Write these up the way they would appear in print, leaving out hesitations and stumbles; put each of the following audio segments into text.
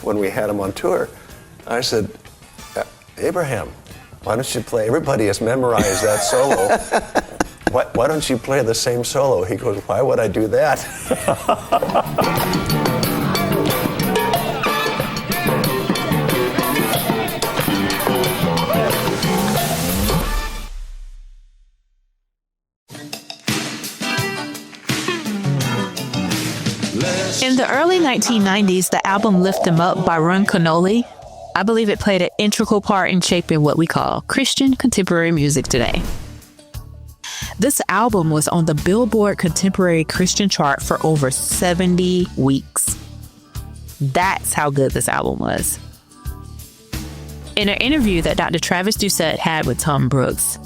when we had him on tour, I said, Abraham, why don't you play? Everybody has memorized that solo. Why don't you play the same solo? He goes, why would I do that? In the early 1990s, the album Lift 'Em Up by Kenoly, I believe it played an integral part in shaping what we call Christian contemporary music today. This album was on the Billboard Contemporary Christian chart for over 70 weeks. That's how good this album was. In an interview that Dr. Travis Doucette had with Tom Brooks,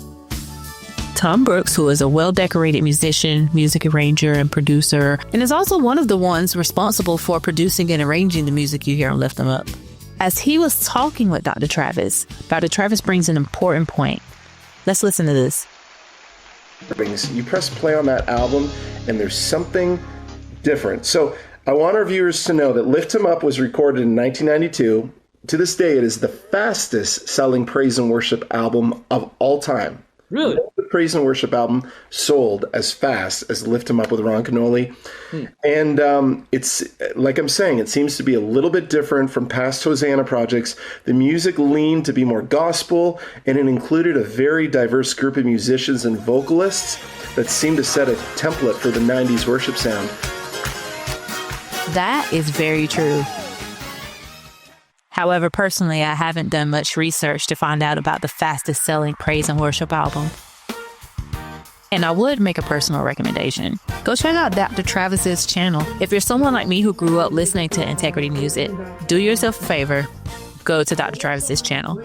who is a well-decorated musician, music arranger, and producer, and is also one of the ones responsible for producing and arranging the music you hear on Lift 'Em Up. As he was talking with Dr. Travis brings an important point. Let's listen to this. You press play on that album, and there's something different. So I want our viewers to know that Lift 'Em Up was recorded in 1992. To this day, it is the fastest selling praise and worship album of all time. Really? The praise and worship album sold as fast as Lift 'Em Up with Ron Kenoly. And it's, like I'm saying, it seems to be a little bit different from past Hosanna projects. The music leaned to be more gospel, and it included a very diverse group of musicians and vocalists that seemed to set a template for the 90s worship sound. That is very true. However, personally, I haven't done much research to find out about the fastest selling praise and worship album. And I would make a personal recommendation. Go check out Dr. Travis's channel. If you're someone like me who grew up listening to integrity music, do yourself a favor, go to Dr. Travis's channel.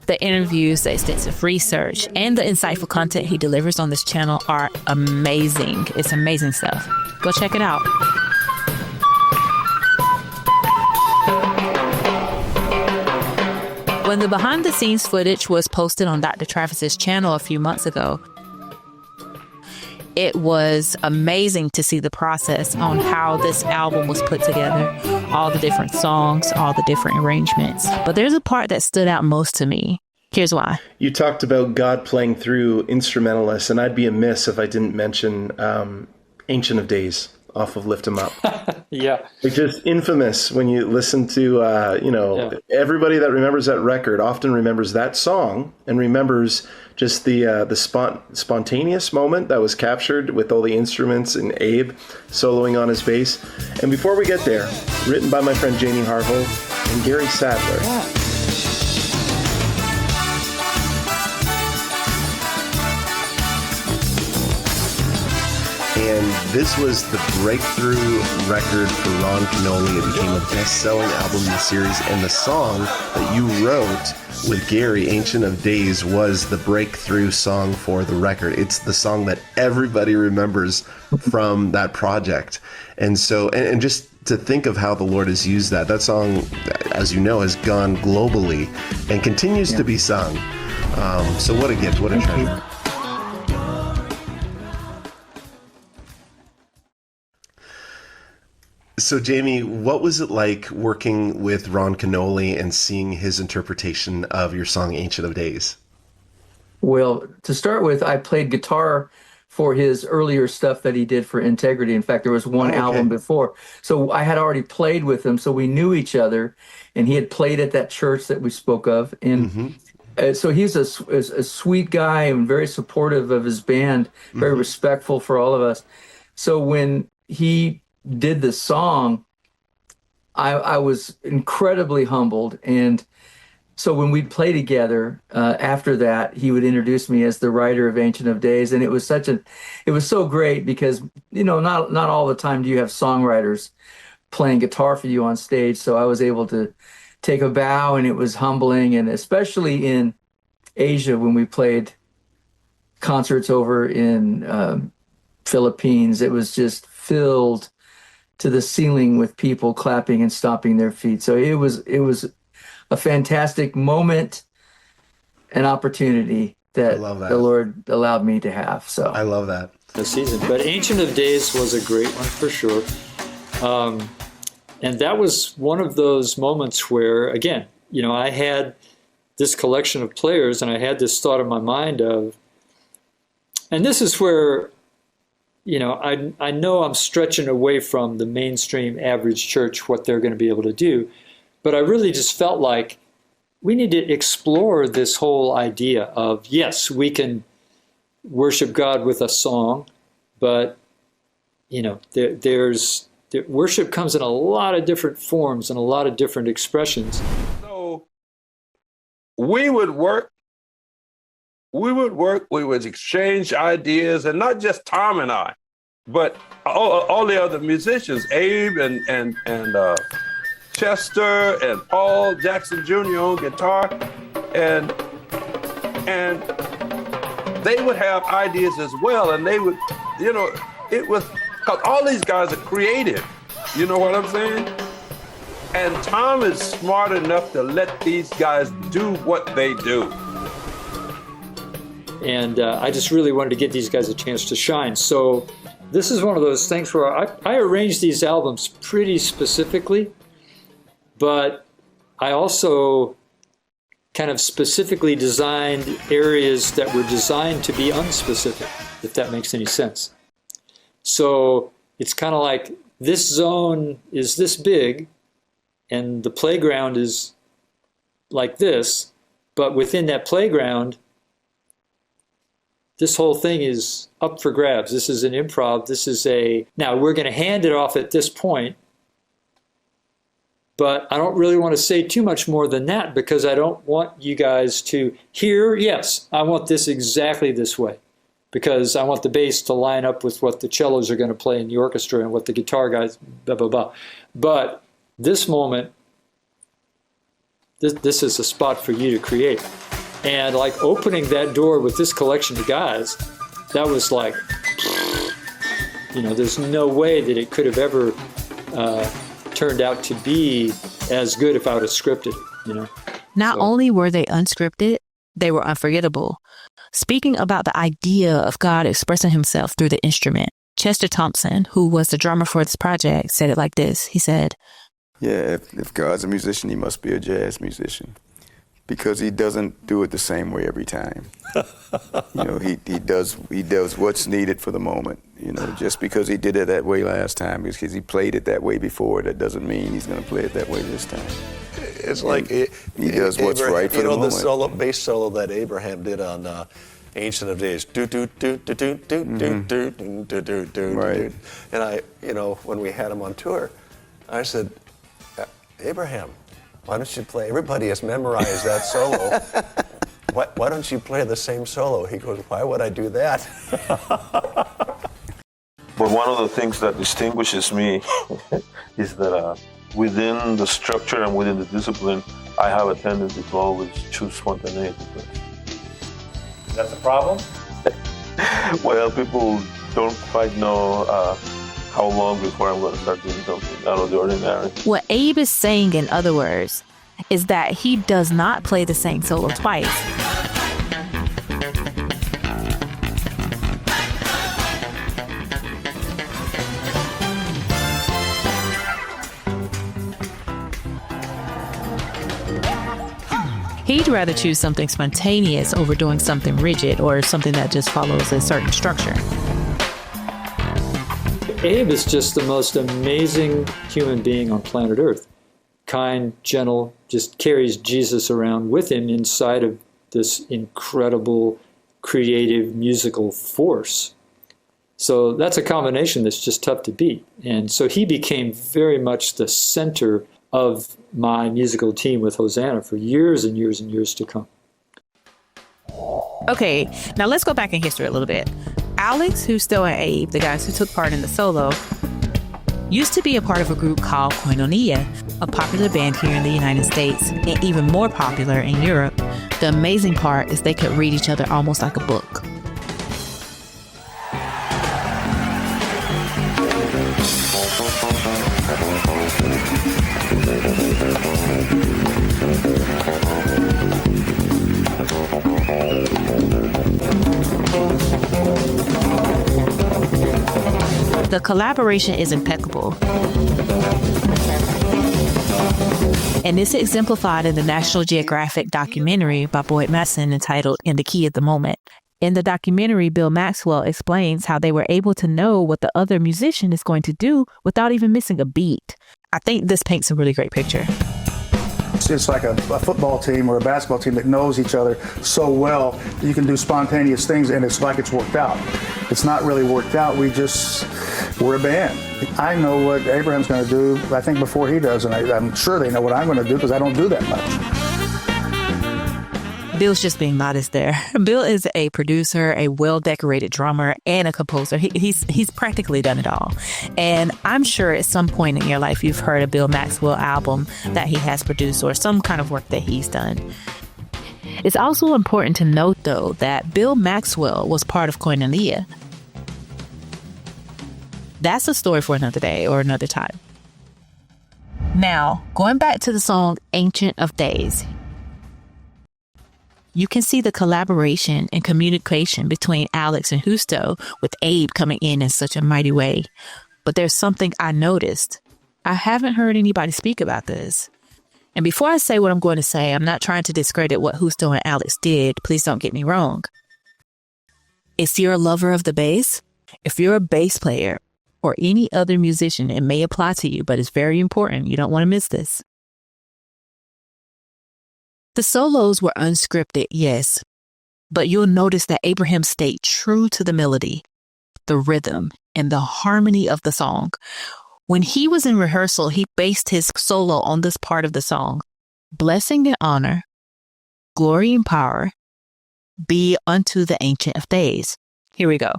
The interviews, the extensive research, and the insightful content he delivers on this channel are amazing. It's amazing stuff. Go check it out. When the behind-the-scenes footage was posted on Dr. Travis's channel a few months ago, it was amazing to see the process on how this album was put together, all the different songs, all the different arrangements. But there's a part that stood out most to me. Here's why. You talked about God playing through instrumentalists, and I'd be amiss if I didn't mention Ancient of Days off of Lift 'Em Up. Yeah. It's just infamous when you listen to, everybody that remembers that record often remembers that song and remembers just the spontaneous moment that was captured with all the instruments and Abe soloing on his bass. And before we get there, written by my friend Jamie Harvill and Gary Sadler. Yeah. And this was the breakthrough record for Ron Kenoly. It became a best-selling album in the series, and the song that you wrote with Gary, Ancient of Days, was the breakthrough song for the record. It's the song that everybody remembers from that project. And so, and just to think of how the Lord has used that song, as you know, has gone globally and continues to be sung. So what a gift, what a treasure. So, Jamie, what was it like working with Ron Kenoly and seeing his interpretation of your song, Ancient of Days? Well, to start with, I played guitar for his earlier stuff that he did for Integrity. In fact, there was one album before. So I had already played with him, so we knew each other, and he had played at that church that we spoke of. And so he's a sweet guy and very supportive of his band, very respectful for all of us. So when he did the song, I was incredibly humbled. And so when we'd play together, after that, he would introduce me as the writer of Ancient of Days. And it was so great because, not all the time do you have songwriters playing guitar for you on stage. So I was able to take a bow, and it was humbling. And especially in Asia, when we played concerts over in Philippines, it was just filled to the ceiling with people clapping and stomping their feet. So it was a fantastic moment and opportunity that the Lord allowed me to have. So I love that. The season. But Ancient of Days was a great one for sure. And that was one of those moments where, again, I had this collection of players and I had this thought in my mind of, and this is where, I know I'm stretching away from the mainstream average church, what they're going to be able to do, but I really just felt like we need to explore this whole idea of, yes, we can worship God with a song, but, worship comes in a lot of different forms and a lot of different expressions. So we would work, we would exchange ideas, and not just Tom and I, but all the other musicians, Abe and Chester and Paul Jackson Jr. on guitar, and they would have ideas as well, and they would, it was, because all these guys are creative, you know what I'm saying? And Tom is smart enough to let these guys do what they do. And I just really wanted to get these guys a chance to shine. So this is one of those things where I arranged these albums pretty specifically, but I also kind of specifically designed areas that were designed to be unspecific, if that makes any sense. So it's kind of like this zone is this big and the playground is like this, but within that playground, this whole thing is up for grabs. This is an improv. Now we're going to hand it off at this point, but I don't really want to say too much more than that because I don't want you guys to hear, yes, I want this exactly this way, because I want the bass to line up with what the cellos are going to play in the orchestra and what the guitar guys, blah, blah, blah. But this moment, this is a spot for you to create. And like opening that door with this collection of guys, that was like, there's no way that it could have ever turned out to be as good if I would have scripted it, Not only were they unscripted, they were unforgettable. Speaking about the idea of God expressing himself through the instrument, Chester Thompson, who was the drummer for this project, said it like this. He said, "Yeah, if God's a musician, he must be a jazz musician, because he doesn't do it the same way every time. He does what's needed for the moment. Just because he did it that way last time, because he played it that way before, that doesn't mean he's going to play it that way this time. It's like he does what's right for the moment. The bass solo that Abraham did on Ancient of Days, do do do do do do do do do do do. Right. And when we had him on tour, I said, Abraham, why don't you play? Everybody has memorized that solo. Why don't you play the same solo? He goes, why would I do that? But one of the things that distinguishes me is that within the structure and within the discipline, I have a tendency to always choose spontaneity first. That's a problem? Well, people don't quite know how long before I'm going to start doing something out of the ordinary. What Abe is saying, in other words, is that he does not play the same solo twice. He'd rather choose something spontaneous over doing something rigid or something that just follows a certain structure. Abe is just the most amazing human being on planet Earth. Kind, gentle, just carries Jesus around with him inside of this incredible, creative, musical force. So that's a combination that's just tough to beat. And so he became very much the center of my musical team with Hosanna for years and years and years to come. Okay, now let's go back in history a little bit. Alex, who's still in Abe, the guys who took part in the solo, used to be a part of a group called Koinonia, a popular band here in the United States and even more popular in Europe. The amazing part is they could read each other almost like a book. The collaboration is impeccable. And this is exemplified in the National Geographic documentary by Bill Maxwell entitled In the Key of the Moment. In the documentary, Bill Maxwell explains how they were able to know what the other musician is going to do without even missing a beat. I think this paints a really great picture. It's like a football team or a basketball team that knows each other so well. You can do spontaneous things and it's like it's worked out. It's not really worked out. We're a band. I know what Abraham's going to do, I think, before he does, and I'm sure they know what I'm going to do because I don't do that much. Bill's just being modest there. Bill is a producer, a well-decorated drummer, and a composer. He's practically done it all. And I'm sure at some point in your life you've heard a Bill Maxwell album that he has produced or some kind of work that he's done. It's also important to note, though, that Bill Maxwell was part of Koinonia. That's a story for another day or another time. Now, going back to the song Ancient of Days, you can see the collaboration and communication between Alex and Justo, with Abe coming in such a mighty way. But there's something I noticed. I haven't heard anybody speak about this. And before I say what I'm going to say, I'm not trying to discredit what Justo and Alex did. Please don't get me wrong. If you're a lover of the bass, if you're a bass player or any other musician, it may apply to you, but it's very important. You don't want to miss this. The solos were unscripted, yes, but you'll notice that Abraham stayed true to the melody, the rhythm, and the harmony of the song. When he was in rehearsal, he based his solo on this part of the song. Blessing and honor, glory and power, be unto the Ancient of Days. Here we go.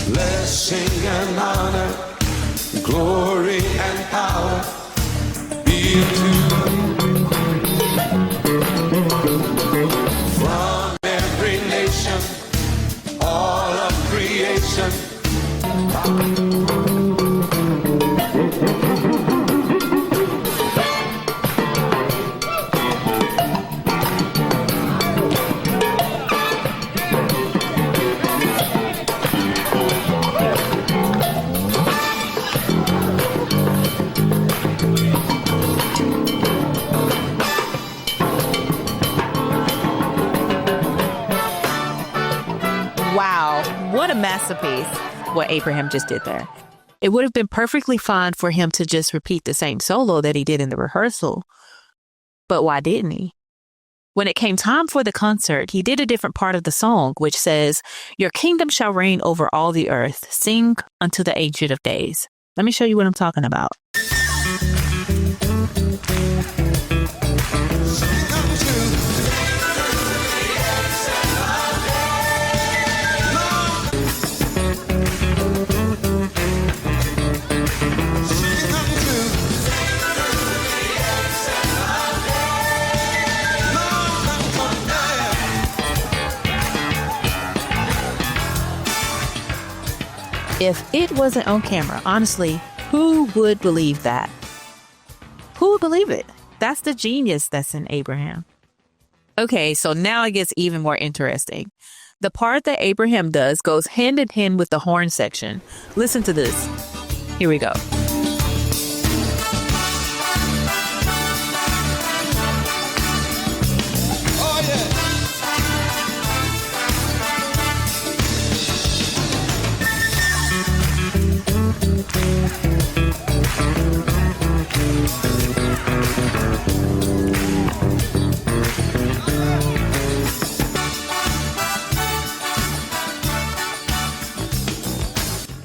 Blessing and honor, glory and power, be unto from every nation, all of creation. Wow, what a masterpiece, what Abraham just did there. It would have been perfectly fine for him to just repeat the same solo that he did in the rehearsal. But why didn't he? When it came time for the concert, he did a different part of the song, which says, "Your kingdom shall reign over all the earth. Sing unto the Ancient of Days." Let me show you what I'm talking about. If it wasn't on camera, honestly, who would believe that? Who would believe it? That's the genius that's in Abraham. Okay, so now it gets even more interesting. The part that Abraham does goes hand in hand with the horn section. Listen to this. Here we go.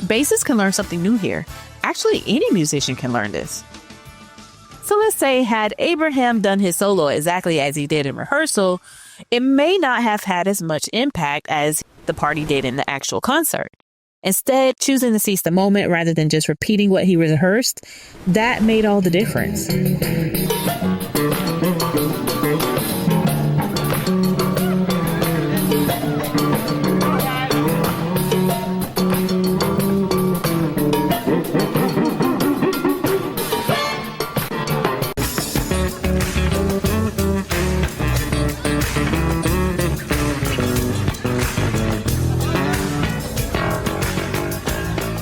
Bassists can learn something new here. Actually, any musician can learn this. So let's say had Abraham done his solo exactly as he did in rehearsal, it may not have had as much impact as the part he did in the actual concert. Instead, choosing to seize the moment rather than just repeating what he rehearsed, that made all the difference.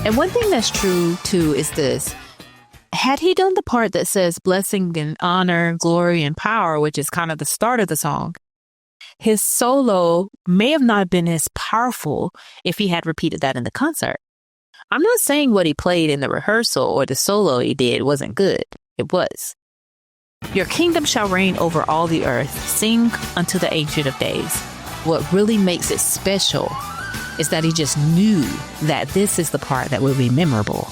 And one thing that's true, too, is this. Had he done the part that says blessing and honor, glory and power, which is kind of the start of the song, his solo may have not been as powerful if he had repeated that in the concert. I'm not saying what he played in the rehearsal or the solo he did wasn't good. It was. Your kingdom shall reign over all the earth. Sing unto the Ancient of Days. What really makes it special is that he just knew that this is the part that will be memorable.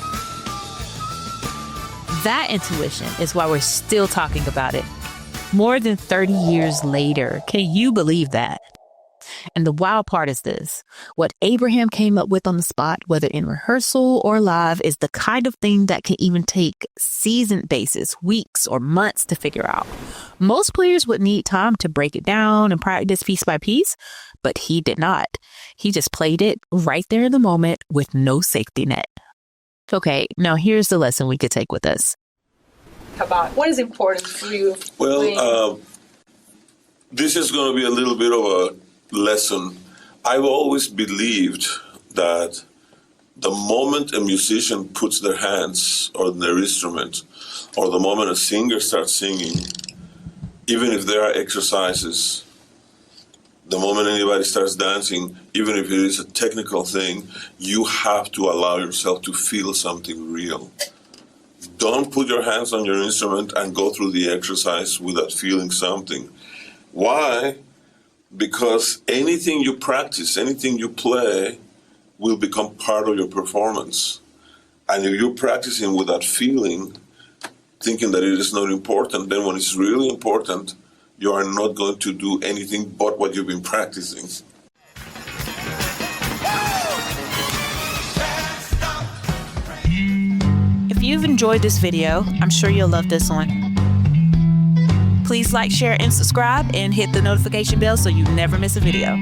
That intuition is why we're still talking about it. More than 30 years later, can you believe that? And the wild part is this. What Abraham came up with on the spot, whether in rehearsal or live, is the kind of thing that can even take seasoned basis, weeks or months to figure out. Most players would need time to break it down and practice piece by piece, but he did not. He just played it right there in the moment with no safety net. Okay, now here's the lesson we could take with us. About what is important for you? Well, this is going to be a little bit of a lesson. I've always believed that the moment a musician puts their hands on their instrument, or the moment a singer starts singing, even if there are exercises, the moment anybody starts dancing, even if it is a technical thing, you have to allow yourself to feel something real. Don't put your hands on your instrument and go through the exercise without feeling something. Why? Because anything you practice, anything you play, will become part of your performance. And if you're practicing without feeling, thinking that it is not important, then when it's really important, you are not going to do anything but what you've been practicing. If you've enjoyed this video, I'm sure you'll love this one. Please like, share, and subscribe, and hit the notification bell so you never miss a video.